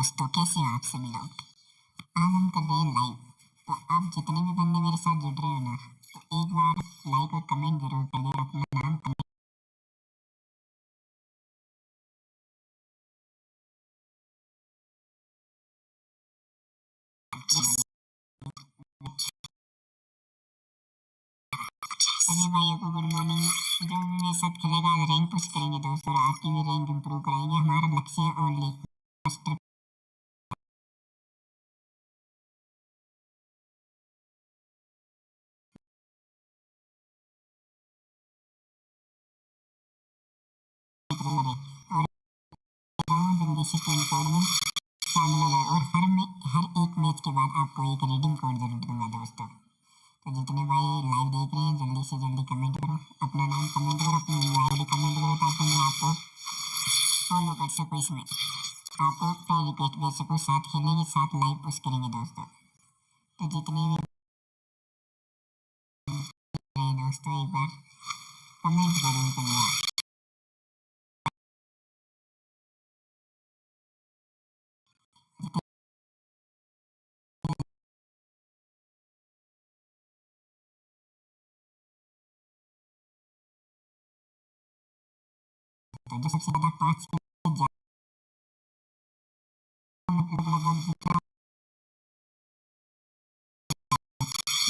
दोस्तों, कैसे हैं आप सभी लोग। आज हम कर रहे हैं लाइव। तो आप जितने भी बंदे मेरे साथ जुड़ रहे हो ना, तो एक बार लाइक और कमेंट जरूर कर देना, अपना नाम कमेंट। सभी भाइयों को गुड मॉर्निंग। जो भी मेरे साथ खेलेगा आज रैंक पुश करेंगे दोस्तों, और आपकी भी रैंक इंप्रूव कराएंगे। हमारा लक्ष्य है ओनली मास्टर। और जल्दी से पिन कोड में शामिल होना है, और हर एक मैच के बाद आपको एक रीडिंग कोड जरूर दूंगा दोस्तों। तो जितने भाई लाइव देख रहे हैं, जल्दी से जल्दी कमेंट करो, अपना नाम कमेंट करो, अपनी ईमेल आईडी कमेंट करो, ताकि मैं आपको फॉलो कर सकूँ। इसमें आपको फ्रेंड रिक्वेस्ट भेज सकूँ, साथ खेलेंगे, साथ लाइव पुश करेंगे दोस्तों। तो जितने भी रहे दोस्तों, एक बार कमेंट जरूर करिए। तो जो सबसे ज़्यादा 5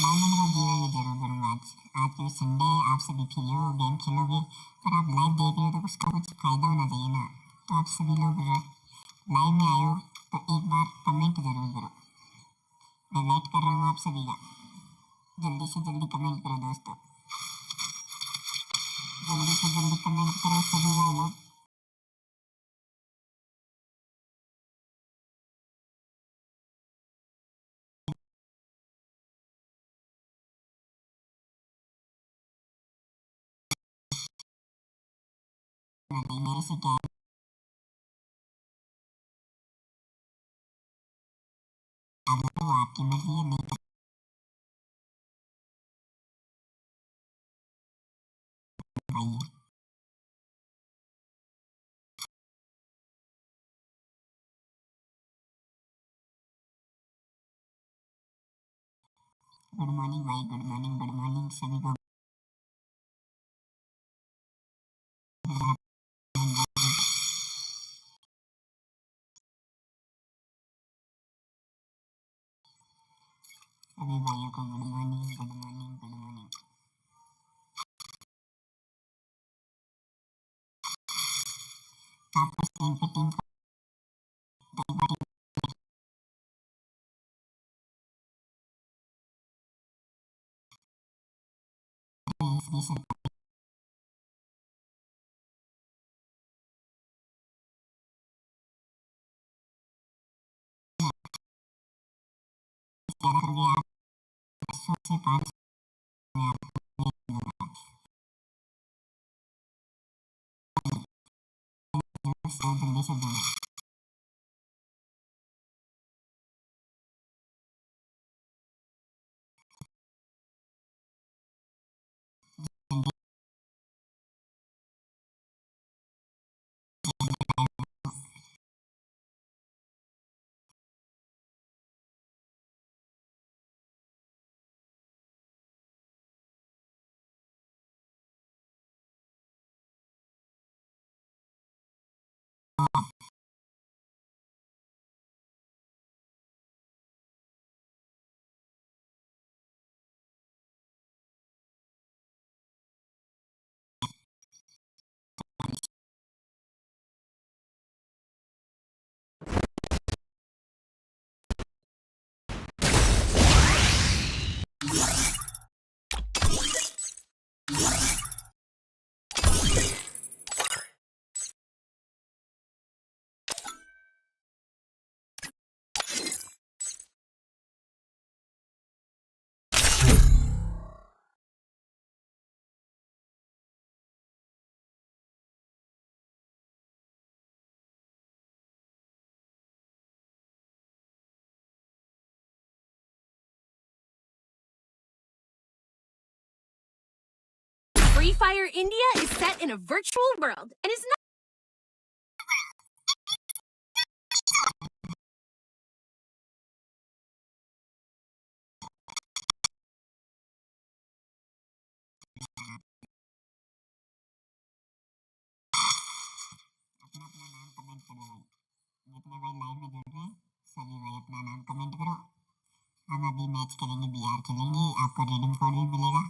माइंड को जीवन में जरूर करूँगा। आज के संडे आप सभी फ्री हो, गेम खेलोगे, पर आप लाइव देख रहे हो तो उसका कुछ फ़ायदा होना चाहिए ना। तो आप सभी लोग लाइव में आए हो तो एक बार कमेंट जरूर करो। मैं वेट कर रहा हूँ आप सभी का। जल्दी से जल्दी कमेंट करो दोस्तों, जल्दी से जल्दी कमेंट करो सभी भाई लोग। मेरे से क्या आपकी मर्जी है, नहीं भाई। गुड मॉर्निंग भाई, गुड मॉर्निंग, गुड मॉर्निंग सभी को। सभी भाइयों को good morning, good morning, good morning. आपको स्क्रीन पे टीम से 5 जल्दी से देना। Free Fire India is set in a virtual world and is not comment करो भाई, जितने भाई लाइव में जुड़ रहे हैं सभी भाई अपना नाम कमेंट करो। हम अभी मैच करेंगे, बिहार खेलेंगे, आपको रिडीम कोड भी मिलेगा।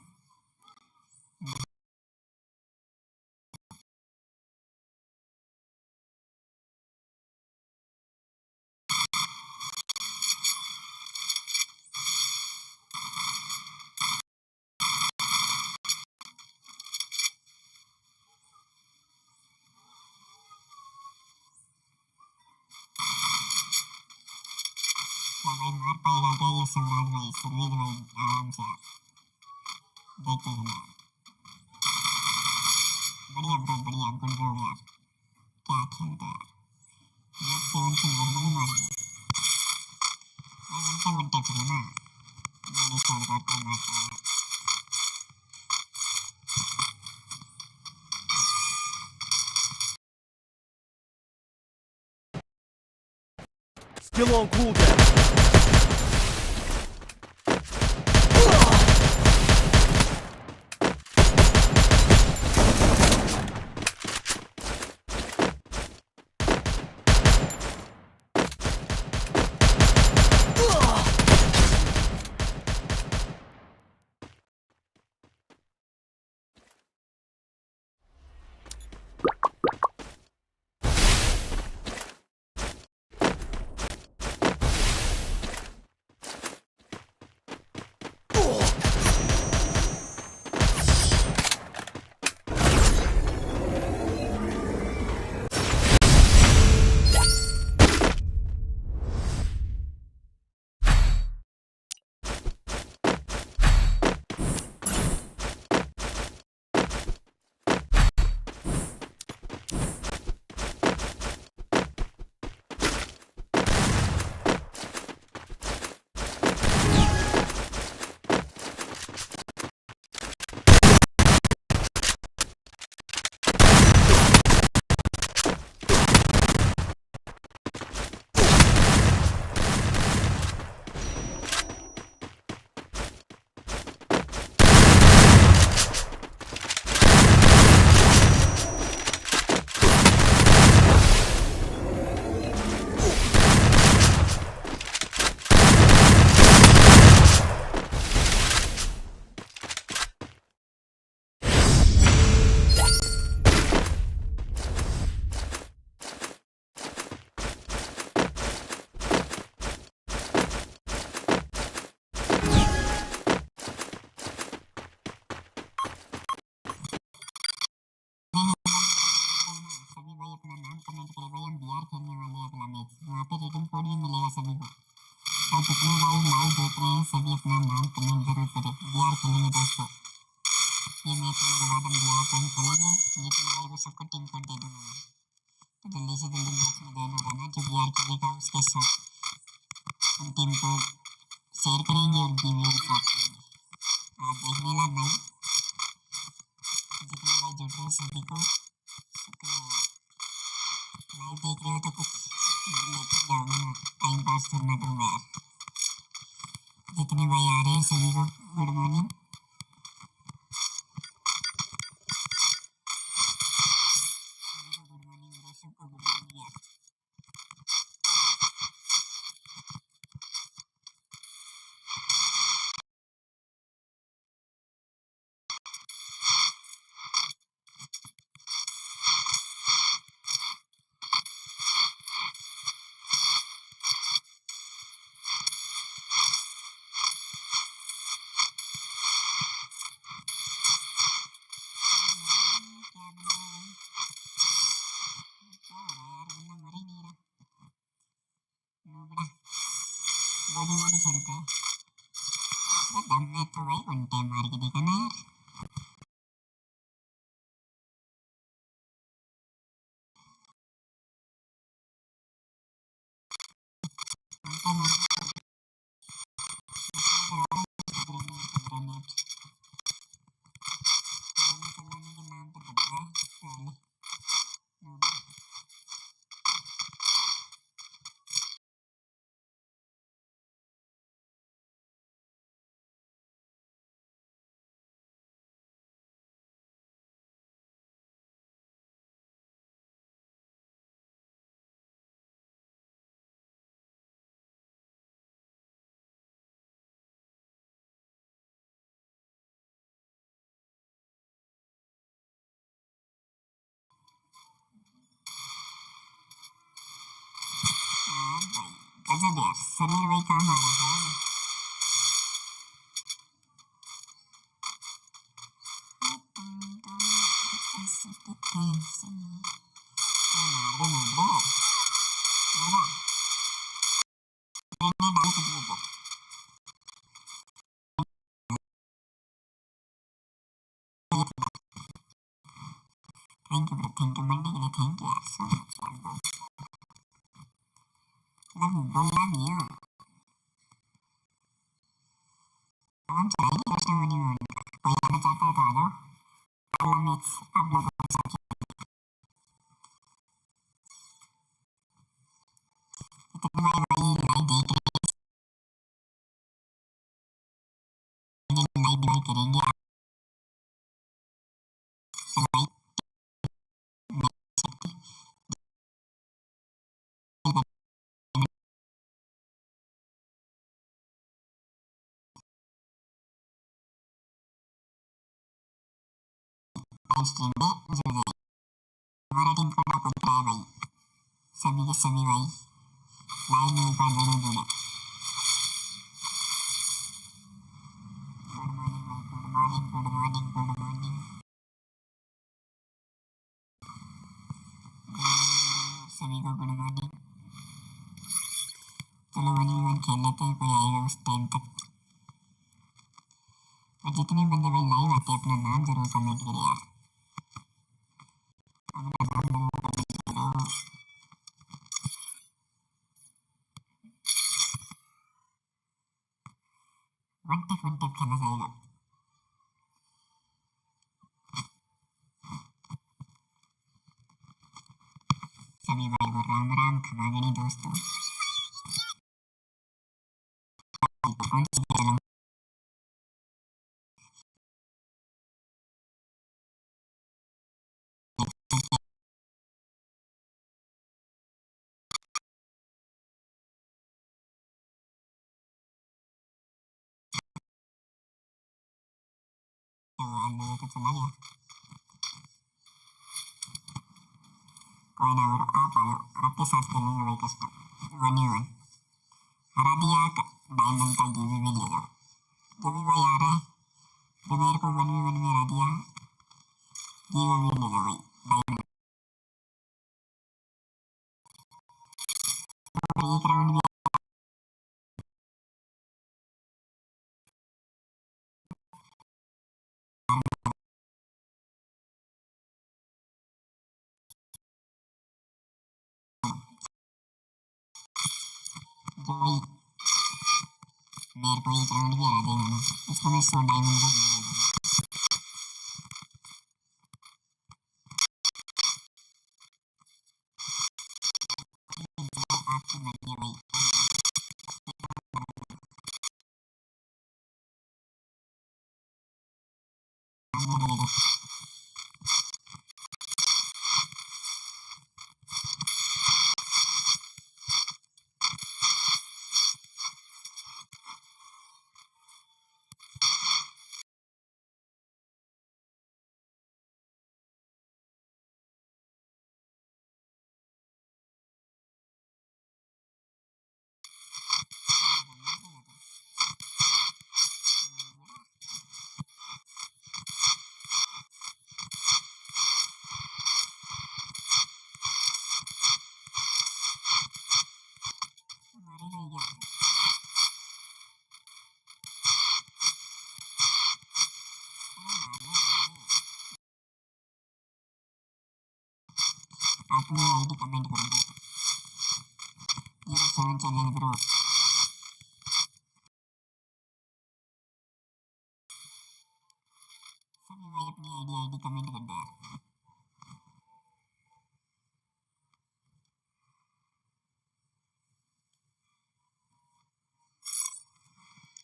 क्या भाई मार पाएगा क्या ये सम्राट भाई, सुरवीर भाई? आराम से देखते हैं यार। बढ़िया ब्रो, बढ़िया, गुड ब्रो यार, क्या खेलते हैं यार। 7 से नॉर्मली मार दिया भाई, घंटे फिर ना मैंने स्टार्ट करता हूँ मैच यार। Still on cooldown. सभी भाई अपना नाम कमेंट करें भाई, हम बिहार खेलने वाले हैं अगला मैच, वहाँ पे रिडीम कोड भी मिलेगा सभी को। और जितने भाई लाइव देख रहे हैं सभी अपना नाम कमेंट जरूर करें, बिहार खेलेंगे दोस्तों। ये मैच होने के बाद हम बिहार से ही खेलेंगे, जितने भाई को सबको टीम कोड दे दूंगा मैं। तो जल्दी से जल्दी मैच में ज्वाइन हो जाना, जो बिहार खेलेगा उसके साथ हम टीम को शेयर करेंगे और टीम भी साथ करेंगे। आप देखने लायक भाई, जितने भाई जुड़ रहे हैं सभी को शुक्रिया। लाइव देख रहे हो तो कुछ लेते जाओ ना, टाइम पास करना तो यार। जितने भाई आ रहे हैं सभी को गुड मॉर्निंग। सभी को गुड मॉर्निंग ब्रो, सबको गुड मॉर्निंग यार। क्या बना है भाई, क्या हो रहा है यार, बंदा मर ही नहीं रहा। नोबड़ा बॉडी बॉडी खेलते हैं, दम में तो भाई वन टाइम मार के देखा ना यार। वन टाइम मार ग्रेनेड ग्रेनेड चलाने के नाम पे दब रहा है पहले। नोबड़ा अजब यार, शरीर वही काम आ रहा है। Thank you bro, thank you मरने के लिए, थैंक यू यार सो मच यार ब्रो। लव यू हम चलाएंगे दोस्तों मनी में। कोई आना चाहता है तो आ जाओ। मिक्स आप लोगों के साथ इतने भाई लाइव देख रहे हैं, लाइव डिवाइड करेंगे लाइव स्ट्रीम में जुड़ गए। हमारा टीम कोड आपको दिख रहा है भाई, सभी के सभी भाई लाइव में ऊपर जरूर जुड़े। गुड मॉर्निंग भाई, good morning good morning good morning. सभी को गुड मॉर्निंग। चलो 1v1 खेल लेते हैं, कोई आएगा उस टाइम तक। और जितने बंदे भाई लाइव आते हैं अपना नाम जरूर कमेंट करिए यार, अपना नाम जरूर कमेंट करो। वन टिप खेलना चाहिए। सभी भाई को राम राम खमागणी दोस्तों। कौन सी खेलूं? अंदर तो चला गया। कोई ना ब्रो, आप आ जाओ, आपके साथ खेलेंगे भाई कस्टम 1v1। हरा दिया डायमंड का गिवी भी ले जाओ। गिवी भाई आ रहा है तो मेरे को 1v1 में हरा दिया, गिवी भी ले जाओ भाई डायमंड। एक राउंड भी जो भाई मेरे को एक राउंड भी हरा देगा ना, इसको मैं 100 डायमंड का गिवी दूंगा। आपकी मर्जी है भाई। अपनी आईडी कमेंट कर दो, 07 चैलेंज ब्रो। सभी भाई अपनी आईडी कमेंट कर दो यार।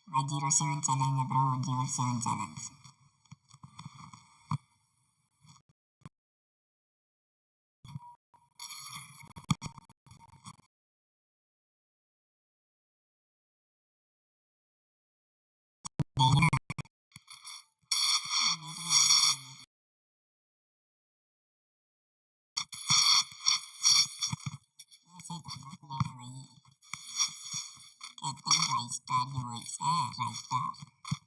भाई 07 challenge bro, 07 challenge. I think Ristar use Ristar.